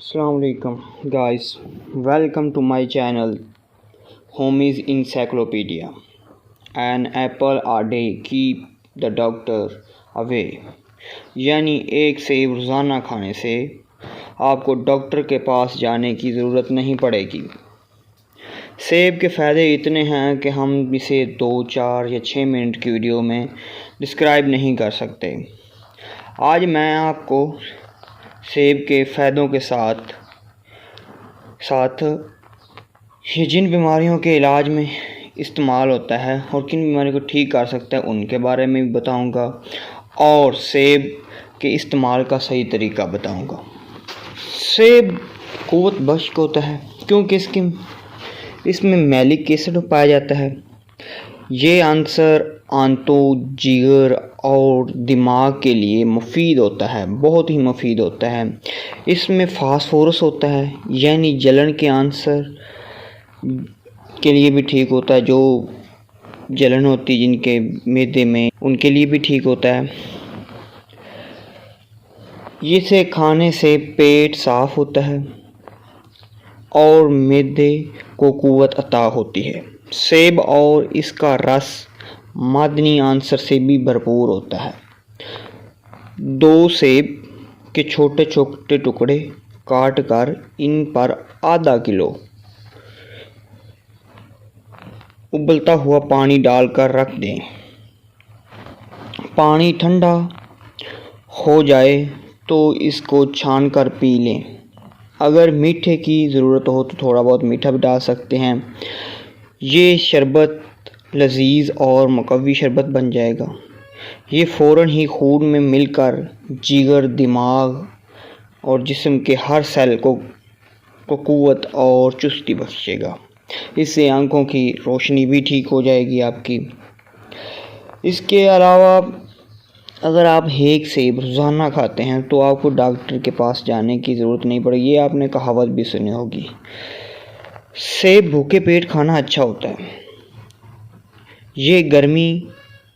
Assalamu alaikum guys, welcome to my channel Homies Encyclopedia. An apple a day keep the doctor away. यानी एक सेब रोज़ाना खाने से आपको डॉक्टर के पास जाने की ज़रूरत नहीं पड़ेगी। सेब के फ़ायदे इतने हैं कि हम इसे 2, 4 या 6 मिनट की वीडियो में डिस्क्राइब नहीं कर सकते। आज मैं आपको सेब के फ़ायदों के साथ साथ ये जिन बीमारियों के इलाज में इस्तेमाल होता है और किन बीमारियों को ठीक कर सकता है उनके बारे में भी बताऊंगा और सेब के इस्तेमाल का सही तरीका बताऊंगा। सेब क़ुव्वत बख्श होता है क्योंकि इसमें मैलिक एसिड पाया जाता है। ये आंसर आंतों, जिगर और दिमाग के लिए मुफीद होता है, बहुत ही मुफीद होता है। इसमें फास्फोरस होता है यानी जलन के आंसर के लिए भी ठीक होता है। जो जलन होती है जिनके मैदे में उनके लिए भी ठीक होता है। इसे खाने से पेट साफ़ होता है और मैदे को क़ुव्वत अता होती है। सेब और इसका रस मादनी आंसर से भी भरपूर होता है। 2 सेब के छोटे छोटे टुकड़े काट कर इन पर आधा किलो उबलता हुआ पानी डालकर रख दें। पानी ठंडा हो जाए तो इसको छानकर पी लें। अगर मीठे की ज़रूरत हो तो थोड़ा बहुत मीठा भी डाल सकते हैं। ये शरबत लजीज और मुकव्वी शरबत बन जाएगा। ये फ़ौरन ही खून में मिलकर जिगर, दिमाग और जिस्म के हर सेल को क़ुव्वत और चुस्ती बख्शेगा। इससे आंखों की रोशनी भी ठीक हो जाएगी आपकी। इसके अलावा अगर आप एक सेब रोज़ाना खाते हैं तो आपको डॉक्टर के पास जाने की ज़रूरत नहीं पड़ेगी। ये आपने कहावत भी सुनी होगी। सेब भूखे पेट खाना अच्छा होता है। ये गर्मी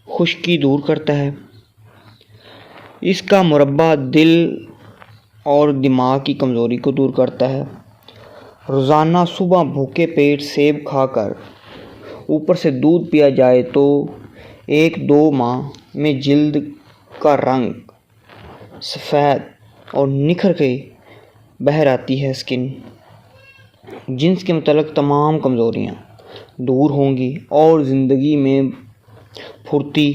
खुश्की दूर करता है। इसका मुरब्बा दिल और दिमाग की कमज़ोरी को दूर करता है। रोज़ाना सुबह भूखे पेट सेब खाकर ऊपर से दूध पिया जाए तो 1-2 माह में जिल्द का रंग सफ़ेद और निखर के बहर आती है। स्किन जिन्स के मतलब तमाम कमज़ोरियाँ दूर होंगी और ज़िंदगी में फुर्ती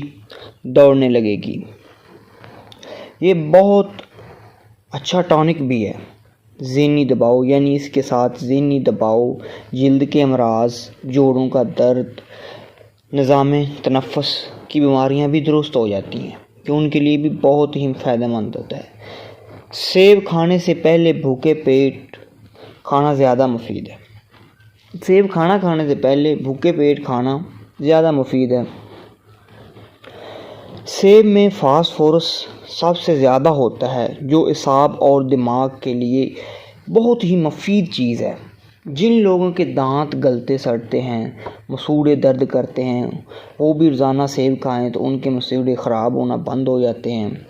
दौड़ने लगेगी। ये बहुत अच्छा टॉनिक भी है। ज़हनी दबाव यानी इसके साथ ज़हनी दबाव, जिल्द के अमराज, जोड़ों का दर्द, निज़ाम तनफ़्फ़ुस की बीमारियां भी दुरुस्त हो जाती हैं कि उनके लिए भी बहुत ही फ़ायदेमंद होता है। सेब खाने से पहले भूखे पेट खाना ज़्यादा मुफीद है। सेब खाने से पहले भूखे पेट खाना ज़्यादा मुफीद है। सेब में फास्फोरस सबसे ज़्यादा होता है जो असाब और दिमाग के लिए बहुत ही मुफीद चीज़ है। जिन लोगों के दांत गलते सड़ते हैं, मसूड़े दर्द करते हैं, वो भी रोज़ाना सेब खाएं तो उनके मसूड़े ख़राब होना बंद हो जाते हैं।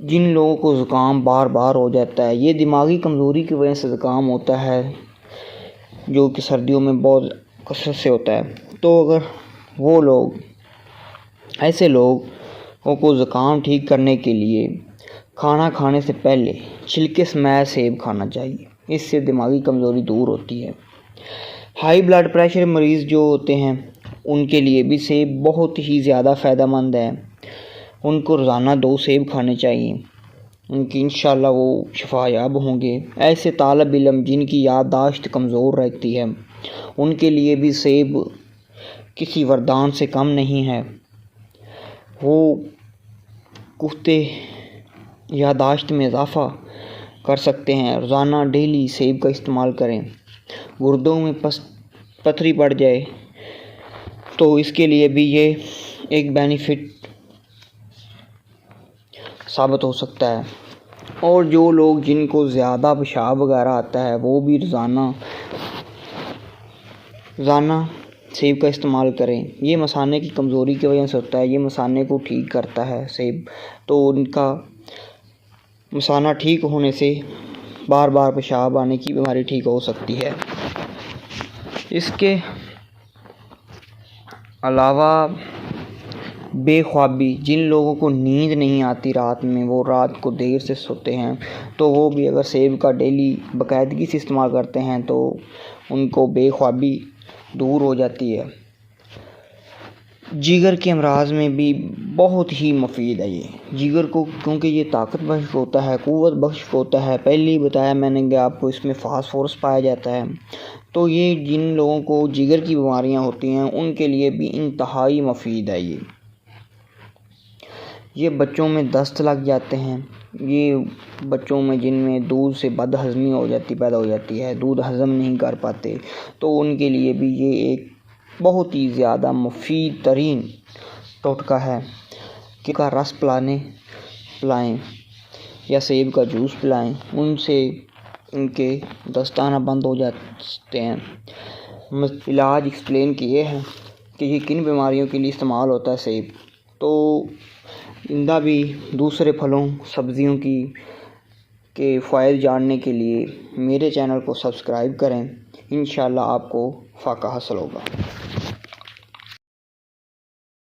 जिन लोगों को ज़ुकाम बार बार हो जाता है, ये दिमागी कमज़ोरी की वजह से ज़ुकाम होता है जो कि सर्दियों में बहुत कसरत से होता है। तो अगर वो लोग ऐसे लोगों को ज़ुकाम ठीक करने के लिए खाना खाने से पहले छिलके समेत सेब खाना चाहिए। इससे दिमागी कमज़ोरी दूर होती है। हाई ब्लड प्रेशर मरीज़ जो होते हैं उनके लिए भी सेब बहुत ही ज़्यादा फ़ायदेमंद है। उनको रोज़ाना 2 सेब खाने चाहिए। उनकी इंशाल्लाह वो शफायाब होंगे। ऐसे तालब इल्म जिनकी याददाश्त कमज़ोर रहती है उनके लिए भी सेब किसी वरदान से कम नहीं है। वो पुख्ते याददाश्त में इजाफ़ा कर सकते हैं। रोज़ाना डेली सेब का इस्तेमाल करें। गुर्दों में पथरी पड़ जाए तो इसके लिए भी ये एक बेनिफिट साबित हो सकता है। और जो लोग जिनको ज़्यादा पेशाब वगैरह आता है वो भी रोज़ाना सेब का इस्तेमाल करें। ये मसाने की कमज़ोरी की वजह से होता है। ये मसाने को ठीक करता है सेब। तो उनका मसाना ठीक होने से بار بار پیشاب آنے کی بیماری ٹھیک ہو سکتی ہے۔ اس کے علاوہ بے خوابی، جن لوگوں کو نیند نہیں آتی رات میں، وہ رات کو دیر سے سوتے ہیں، تو وہ بھی اگر سیب کا ڈیلی باقاعدگی سے استعمال کرتے ہیں تو ان کو بے خوابی دور ہو جاتی ہے۔ جگر کے امراض میں بھی بہت ہی مفید ہے یہ جگر کو، کیونکہ یہ طاقت بخش ہوتا ہے، قوت بخش ہوتا ہے۔ پہلے ہی بتایا میں نے کہ آپ کو اس میں فاسفورس پایا جاتا ہے، تو یہ جن لوگوں کو جگر کی بیماریاں ہوتی ہیں ان کے لیے بھی انتہائی مفید ہے۔ یہ بچوں میں دست لگ جاتے ہیں، یہ بچوں میں جن میں دودھ سے بد ہضمی پیدا ہو جاتی ہے، دودھ ہضم نہیں کر پاتے، تو ان کے لیے بھی یہ ایک بہت ہی زیادہ مفید ترین ٹوٹکا ہے کہ کا رس پلائیں یا سیب کا جوس پلائیں، ان سے ان کے دست آنا بند ہو جاتے ہیں۔ علاج ایکسپلین کیے ہیں کہ یہ کن بیماریوں کے لیے استعمال ہوتا ہے سیب، تو آئندہ بھی دوسرے پھلوں سبزیوں کے فوائد جاننے کے لیے میرے چینل کو سبسکرائب کریں۔ انشاءاللہ آپ کو فائدہ حاصل ہوگا۔